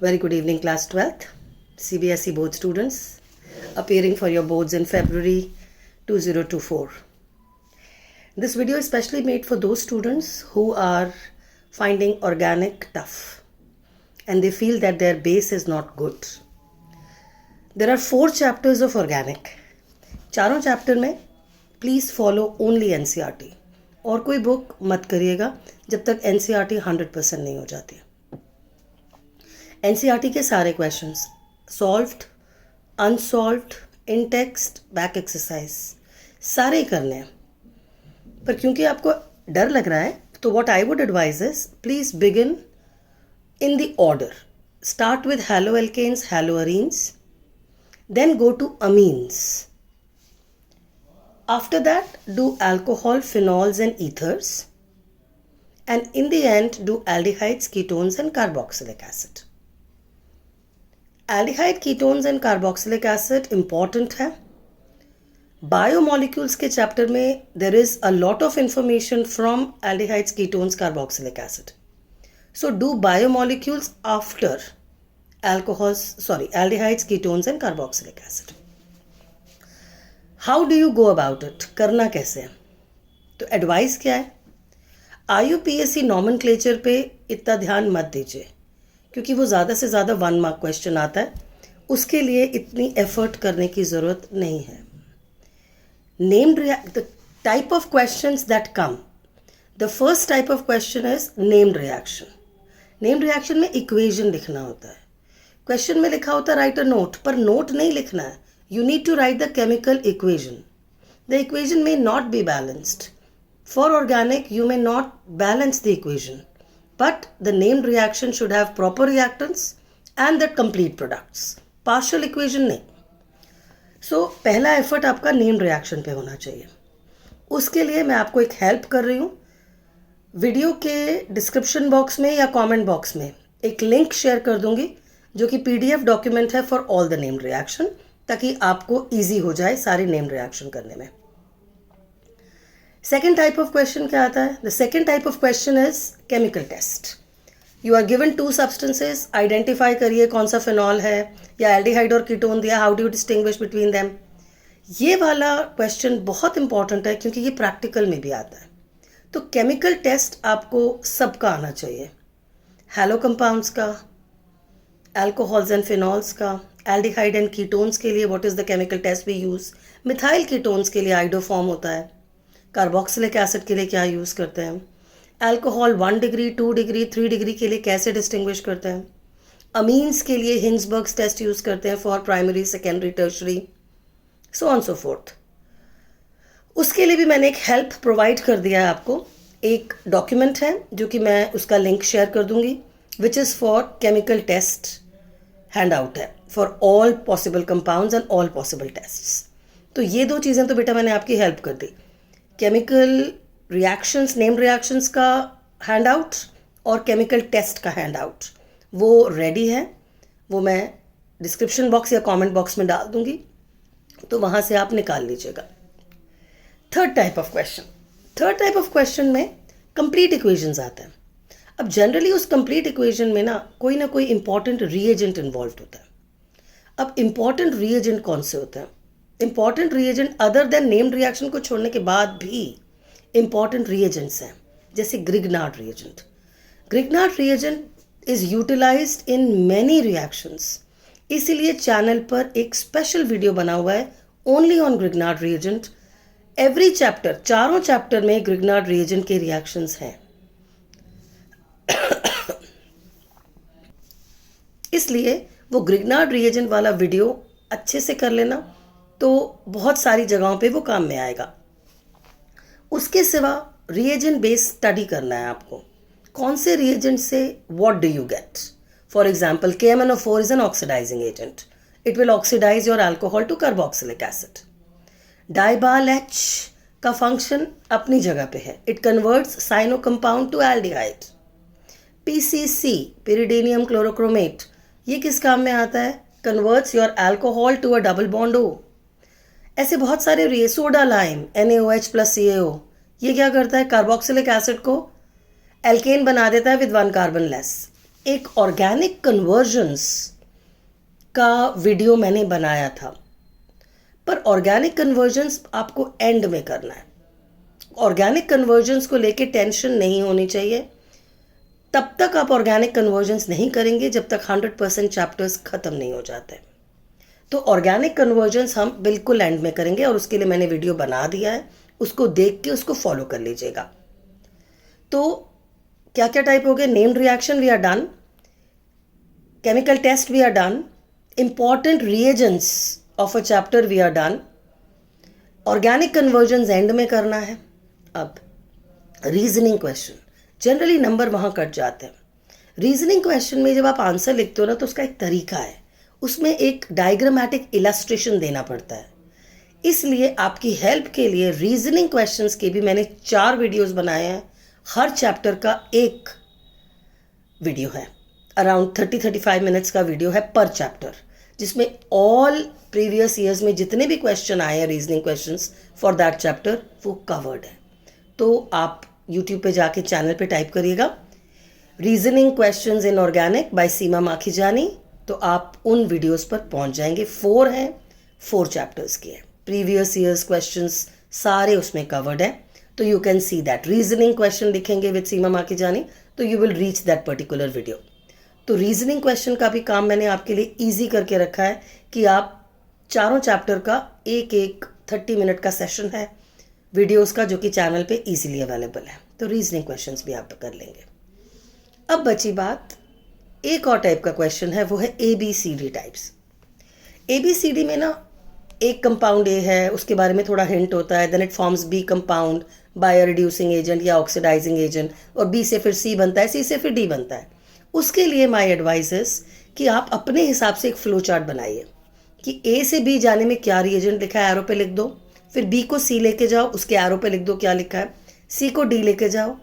Very good evening, class 12th, CBSE board students, appearing for your boards in February 2024. This video is specially made for those students who are finding organic tough and they feel that their base is not good. There are 4 chapters of organic. चारों chapter में please follow only NCERT और कोई book मत करिएगा जब तक NCERT 100% नहीं हो जाती. NCERT के सारे क्वेश्चंस सॉल्व्ड, अनसॉल्व्ड, इन टेक्स्ट, बैक एक्सरसाइज सारे ही करने हैं. पर क्योंकि आपको डर लग रहा है तो what I would advise is please begin in the order. Start with haloalkanes, haloarenes, then go to amines. After that, do alcohol, phenols and ethers. And in the end, do aldehydes, ketones and carboxylic acid. Aldehyde, ketones and carboxylic acid important है. Biomolecules के chapter में there is a lot of information from aldehydes, ketones, carboxylic acid. So do biomolecules after aldehydes, ketones and carboxylic acid. How do you go about it? करना कैसे है? तो advice क्या है? IUPAC nomenclature पे इतना ध्यान मत दीजिए क्योंकि वो ज़्यादा से ज़्यादा 1 मार्क क्वेश्चन आता है. उसके लिए इतनी एफर्ट करने की ज़रूरत नहीं है. The type of questions that come, the first type of question is named reaction. Named reaction में इक्वेशन लिखना होता है. क्वेश्चन में लिखा होता है राइट अ नोट, पर नोट नहीं लिखना है. You need to write the chemical equation. The equation may not be balanced. For organic you may not balance the equation, but the named reaction should have proper reactants and the complete products. Partial equation नहीं. सो पहला effort आपका named reaction पे होना चाहिए. उसके लिए मैं आपको एक हेल्प कर रही हूँ. वीडियो के डिस्क्रिप्शन बॉक्स में या कमेंट बॉक्स में एक लिंक शेयर कर दूंगी जो कि PDF डॉक्यूमेंट है for all the named reaction, ताकि आपको इजी हो जाए सारे नेम्ड रिएक्शन करने में. सेकेंड टाइप ऑफ क्वेश्चन क्या आता है? The second type of question is chemical test. You are given 2 substances, identify करिए कौन सा फिनॉल है या एल्डिहाइड और कीटोन दिया, how do you distinguish between them. ये वाला क्वेश्चन बहुत इंपॉर्टेंट है क्योंकि ये प्रैक्टिकल में भी आता है. तो केमिकल टेस्ट आपको सबका आना चाहिए. हैलो कंपाउंड्स का, अल्कोहल्स एंड फिनॉल्स का, एल्डिहाइड एंड कीटोन्स के लिए what is the chemical test we use, methyl ketones के लिए आइडोफॉर्म होता है, कार्बोक्सिलिक एसिड के लिए क्या यूज़ करते हैं, अल्कोहल 1 डिग्री 2 डिग्री 3 डिग्री के लिए कैसे डिस्टिंग्विश करते हैं, अमीन्स के लिए हिंसबर्ग्स टेस्ट यूज़ करते हैं for primary, secondary, tertiary, so on so fourth. उसके लिए भी मैंने एक हेल्प प्रोवाइड कर दिया है आपको. एक डॉक्यूमेंट है जो कि मैं उसका लिंक शेयर कर दूंगी, which is for chemical test hand out है for all possible compounds and all possible tests. तो ये 2 चीज़ें तो बेटा मैंने आपकी हेल्प कर दी. केमिकल रिएक्शंस, नेम्ड रिएक्शंस का हैंड आउट और केमिकल टेस्ट का हैंड आउट वो रेडी है. वो मैं डिस्क्रिप्शन बॉक्स या कमेंट बॉक्स में डाल दूंगी, तो वहाँ से आप निकाल लीजिएगा. Third type of question. Third type of question में कंप्लीट इक्वेशंस आते हैं. अब जनरली उस कंप्लीट इक्वेशन में ना कोई इंपॉर्टेंट रिएजेंट इन्वॉल्व होता है. अब इंपॉर्टेंट रिएजेंट कौन से होते हैं? Important reagent other than named reaction को छोड़ने के बाद भी इंपॉर्टेंट रिएजेंट्स हैं, जैसे Grignard reagent. Grignard reagent is utilized in many reactions. इसीलिए चैनल पर एक स्पेशल वीडियो बना हुआ है only on Grignard reagent. Every chapter, चारों चैप्टर में ग्रिग्नार्ड रिएजेंट के रिएक्शंस हैं. इसलिए वो ग्रिग्नार्ड रिएजेंट वाला वीडियो अच्छे से कर लेना, तो बहुत सारी जगहों पे वो काम में आएगा. उसके सिवा रिएजेंट बेस्ड स्टडी करना है आपको. कौन से रिएजेंट से what do you get. For example KMnO4 is an oxidizing agent. It will oxidize your alcohol to carboxylic acid. DIBAL H का फंक्शन अपनी जगह पे है. It converts cyano compound to aldehyde. PCC, pyridinium chlorochromate, ये किस काम में आता है? Converts your alcohol to a double bond O. ऐसे बहुत सारे सोडा लाइम NaOH + CaO, ये क्या करता है? कार्बोक्सिलिक एसिड को एल्केन बना देता है विद 1 कार्बन लेस. एक ऑर्गेनिक कन्वर्जन्स का वीडियो मैंने बनाया था, पर ऑर्गेनिक कन्वर्जन्स आपको एंड में करना है। ऑर्गेनिक कन्वर्जन्स को लेके टेंशन नहीं होनी चाहिए। तब तक आप ऑर्गेनिक कन्वर्जन्स नहीं करेंगे जब तक 100% चैप्टर्स खत्म नहीं हो जाते। तो ऑर्गेनिक कन्वर्जन्स हम बिल्कुल एंड में करेंगे और उसके लिए मैंने वीडियो बना दिया है, उसको देख के उसको फॉलो कर लीजिएगा। तो क्या क्या टाइप हो गए? Named reaction we are done, chemical test we are done, important reagents of a chapter we are done, organic conversions and में करना है। अब रीजनिंग क्वेश्चन, जनरली नंबर वहाँ कट जाते हैं। रीजनिंग क्वेश्चन में जब आप आंसर लिखते हो ना, तो उसका एक तरीका है, उसमें एक डायग्रामेटिक इलस्ट्रेशन देना पड़ता है। इसलिए आपकी हेल्प के लिए रीजनिंग क्वेश्चंस के भी मैंने 4 वीडियोस बनाए हैं। हर चैप्टर का एक वीडियो है, अराउंड 30-35 मिनट्स का वीडियो है पर चैप्टर, जिसमें ऑल प्रीवियस ईयर्स में जितने भी क्वेश्चन आए हैं reasoning questions for that chapter, वो कवर्ड है। तो आप यूट्यूब पे जाके चैनल पे टाइप करिएगा reasoning questions in organic by Seema Makhijani, तो आप उन वीडियोस पर पहुंच जाएंगे। 4 हैं, 4 चैप्टर्स की है, प्रीवियस ईयर्स क्वेश्चंस सारे उसमें कवर्ड है। तो you can see that reasoning question लिखेंगे विद सीमा माखीजानी, तो you will reach that particular video. तो रीजनिंग क्वेश्चन का भी काम मैंने आपके लिए ईजी करके रखा है कि आप चारों चैप्टर का एक 30 मिनट का सेशन है वीडियोस का, जो कि चैनल पे इजीली अवेलेबल है। तो रीजनिंग क्वेश्चंस भी आप कर लेंगे। अब बची बात एक और टाइप का क्वेश्चन है, वो है ABCD टाइप्स। ABCD में ना एक कंपाउंड ए है, उसके बारे में थोड़ा हिंट होता है, then it forms B compound by reducing agent या ऑक्सीडाइजिंग एजेंट, और B से फिर C बनता है, C से फिर D बनता है। उसके लिए माय एडवाइस इज कि आप अपने हिसाब से एक फ्लो चार्ट बनाइए कि A से B जाने में क्या रिएजेंट लिखा है, एरो पे लिख दो, फिर B को C लेके जाओ, उसके एरो पे लिख दो क्या लिखा है, C को D लेके जाओ,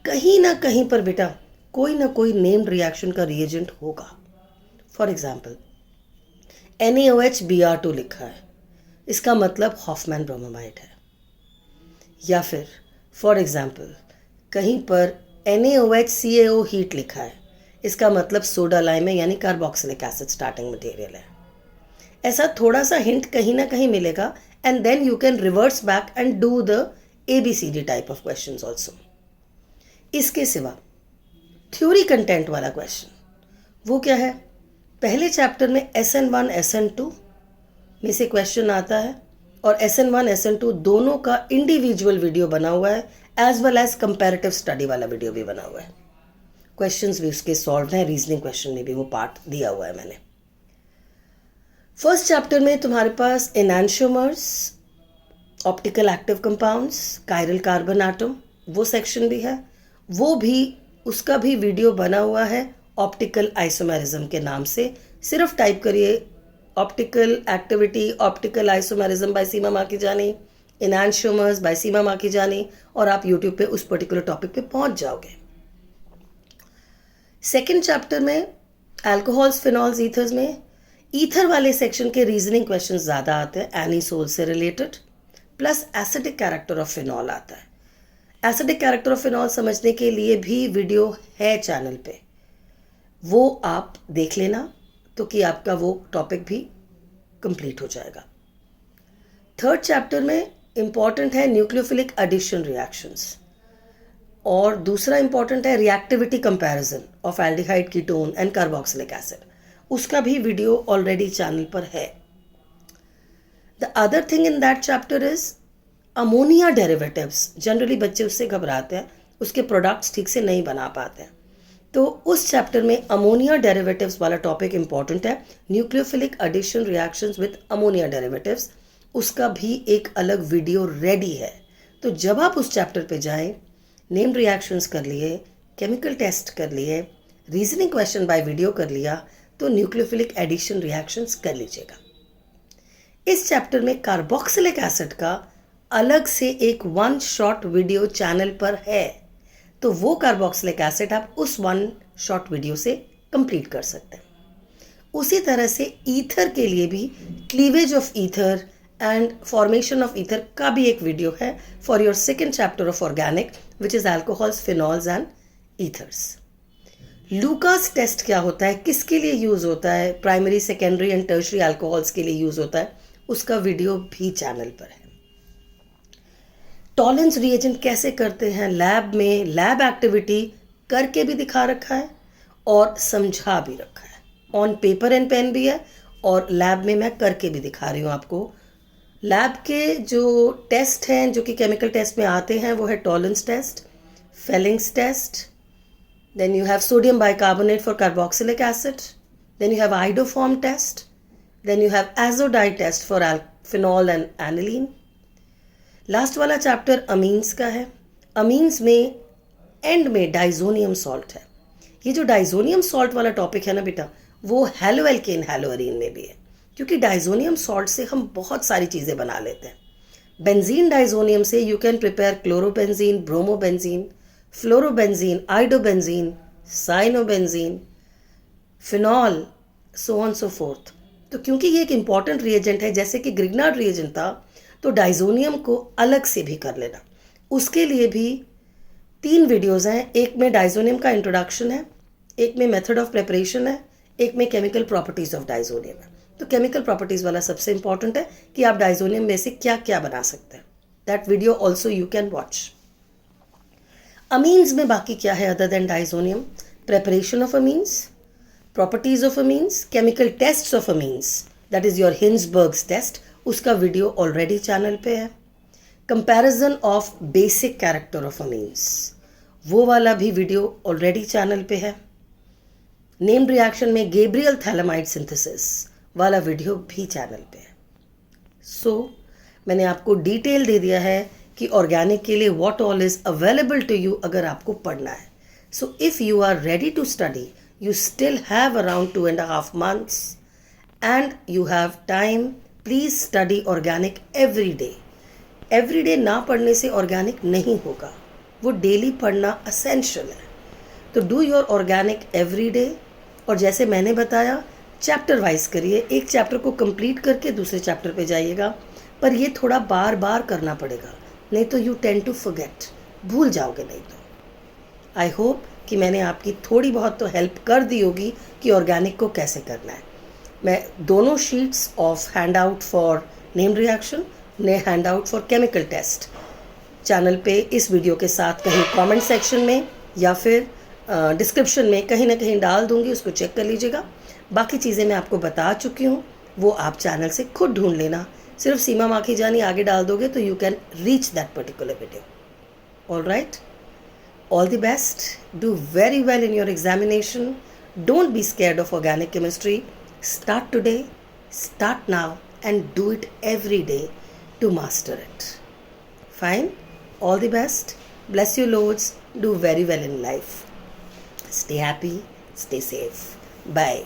कहीं ना कहीं पर बेटा कोई ना कोई नेम्ड रिएक्शन का रिएजेंट होगा। फॉर एग्जाम्पल NaOH Br2 लिखा है, इसका मतलब हॉफमैन ब्रोमोमाइड है। या फिर फॉर एग्जाम्पल कहीं पर NaOH हीट लिखा है, इसका मतलब सोडा लाइम है, यानी कार्बोक्सिलिक एसिड स्टार्टिंग मटेरियल है। ऐसा थोड़ा सा हिंट कहीं ना कहीं मिलेगा, and then you can reverse back and do the ABCD type of questions also. इसके सिवा थ्योरी कंटेंट वाला क्वेश्चन, वो क्या है? पहले चैप्टर में SN1 SN2 में से क्वेश्चन आता है, और SN1 SN2 दोनों का इंडिविजुअल वीडियो बना हुआ है, as well as comparative study वाला वीडियो भी बना हुआ है। क्वेश्चंस भी उसके सॉल्व हैं, रीजनिंग क्वेश्चन में भी वो पार्ट दिया हुआ है मैंने। फर्स्ट चैप्टर में तुम्हारे पास enantiomers, optical active compounds, chiral carbon atom, वो सेक्शन भी है, वो भी उसका भी वीडियो बना हुआ है ऑप्टिकल आइसोमेरिज्म के नाम से। सिर्फ टाइप करिए optical activity, optical isomerism by Seema Makhijani, enantiomers by Seema Makhijani, और आप यूट्यूब पे उस पर्टिकुलर टॉपिक पे पहुंच जाओगे। सेकेंड चैप्टर में अल्कोहल्स, फिनॉल्स, ईथर्स में ईथर वाले सेक्शन के रीजनिंग क्वेश्चन ज़्यादा आते हैं, एनीसोल से related, plus acidic character of phenol आता है। एसिडिक कैरेक्टर ऑफ फिनॉल समझने के लिए भी वीडियो है चैनल पे, वो आप देख लेना, तो कि आपका वो टॉपिक भी कंप्लीट हो जाएगा। थर्ड चैप्टर में इंपॉर्टेंट है न्यूक्लियोफिलिक एडिशन रिएक्शंस, और दूसरा इंपॉर्टेंट है reactivity comparison of aldehyde, ketone and carboxylic acid, उसका भी वीडियो ऑलरेडी चैनल पर है। The other thing in that chapter is ammonia derivatives. Generally बच्चे उससे घबराते हैं, उसके प्रोडक्ट्स ठीक से नहीं बना पाते हैं, तो उस चैप्टर में अमोनिया डेरिवेटिव्स वाला टॉपिक इंपॉर्टेंट है, nucleophilic addition reactions with ammonia derivatives, उसका भी एक अलग वीडियो रेडी है। तो जब आप उस चैप्टर पे जाएं, नेम्ड रिएक्शंस कर लिए, केमिकल टेस्ट कर लिए, रीजनिंग क्वेश्चन बाय वीडियो कर लिया, तो न्यूक्लियोफिलिक एडिशन रिएक्शंस कर लीजिएगा। इस चैप्टर में कार्बोक्सिलिक एसिड का अलग से एक 1 शॉर्ट वीडियो चैनल पर है, तो वो कार्बोक्सिलिक एसिड आप उस 1 शॉर्ट वीडियो से कंप्लीट कर सकते हैं। उसी तरह से ईथर के लिए भी cleavage of ether and formation of ether का भी एक वीडियो है for your second chapter of organic, which is alcohols, phenols and ethers. Lucas test क्या होता है, किसके लिए यूज़ होता है, primary secondary and tertiary alcohols के लिए यूज़ होता है, उसका वीडियो भी चैनल पर है। टॉलेंस रिएजेंट कैसे करते हैं लैब में, लैब एक्टिविटी करके भी दिखा रखा है और समझा भी रखा है, ऑन पेपर एंड पेन भी है और लैब में मैं करके भी दिखा रही हूँ आपको। लैब के जो टेस्ट हैं जो कि केमिकल टेस्ट में आते हैं वो है Tollens test, Fehling's test, then you have sodium bicarbonate for carboxylic acid, then you have iodoform test, then you have azodide test for phenol and aniline. Last वाला चैप्टर अमीन्स का है। Amines में and में diazonium salt है। ये जो diazonium salt वाला topic है ना बेटा, वो हैलोएल्केन हैलोअरीन में भी है, क्योंकि डाइजोनियम सॉल्ट से हम बहुत सारी चीज़ें बना लेते हैं। बेंजीन डाइजोनियम से you can prepare chlorobenzene, bromobenzene, fluorobenzene, iodobenzene, cyanobenzene, phenol, so on so fourth. तो क्योंकि ये एक इंपॉर्टेंट रिएजेंट है, जैसे कि ग्रिग्नार्ड रिएजेंट था, तो डाइजोनियम को अलग से भी कर लेना। उसके लिए भी 3 वीडियोज़ हैं, एक में डाइजोनियम का इंट्रोडक्शन है, एक में मेथड ऑफ प्रिपरेशन है, एक में केमिकल प्रॉपर्टीज़ ऑफ डाइजोनियम है। तो केमिकल प्रॉपर्टीज़ वाला सबसे इंपॉर्टेंट है कि आप डाइजोनियम में से क्या क्या बना सकते हैं। That video also you can watch. Amines में बाकी क्या है other than diazonium? Preparation of amines, properties of amines, chemical tests of amines, that is your Hinsberg's test, उसका वीडियो ऑलरेडी चैनल पे है। Comparison of basic character of amines, वो वाला भी वीडियो ऑलरेडी चैनल पे है। नेम्ड रिएक्शन में Gabriel phthalimide synthesis वाला वीडियो भी चैनल पे है। सो मैंने आपको डिटेल दे दिया है कि ऑर्गेनिक के लिए what all is available to you अगर आपको पढ़ना है। So if you are ready to study, you still have around 2.5 months and you have time. Please study organic every day. Every day ना पढ़ने से organic नहीं होगा, वो daily पढ़ना essential है। तो do your organic every day, और जैसे मैंने बताया चैप्टर वाइज करिए, एक चैप्टर को कंप्लीट करके दूसरे चैप्टर पे जाइएगा, पर ये थोड़ा बार बार करना पड़ेगा, नहीं तो यू टेंड टू फॉरगेट, भूल जाओगे नहीं तो। आई होप कि मैंने आपकी थोड़ी बहुत तो हेल्प कर दी होगी कि ऑर्गेनिक को कैसे करना है। मैं दोनों sheets of hand out for named reaction ने hand out for chemical test channel पे इस वीडियो के साथ कहीं कमेंट सेक्शन में या फिर डिस्क्रिप्शन में कहीं ना कहीं डाल दूंगी, उसको चेक कर लीजिएगा। बाकी चीज़ें मैं आपको बता चुकी हूँ, वो आप चैनल से खुद ढूंढ लेना। सिर्फ सीमा माखीजानी आगे डाल दोगे तो you can reach that particular video. All right, all the best, do very well in your examination, don't be scared of organic chemistry, start today, start now and do it every day to master it. Fine, all the best, bless you loads, do very well in life, stay happy, stay safe, bye.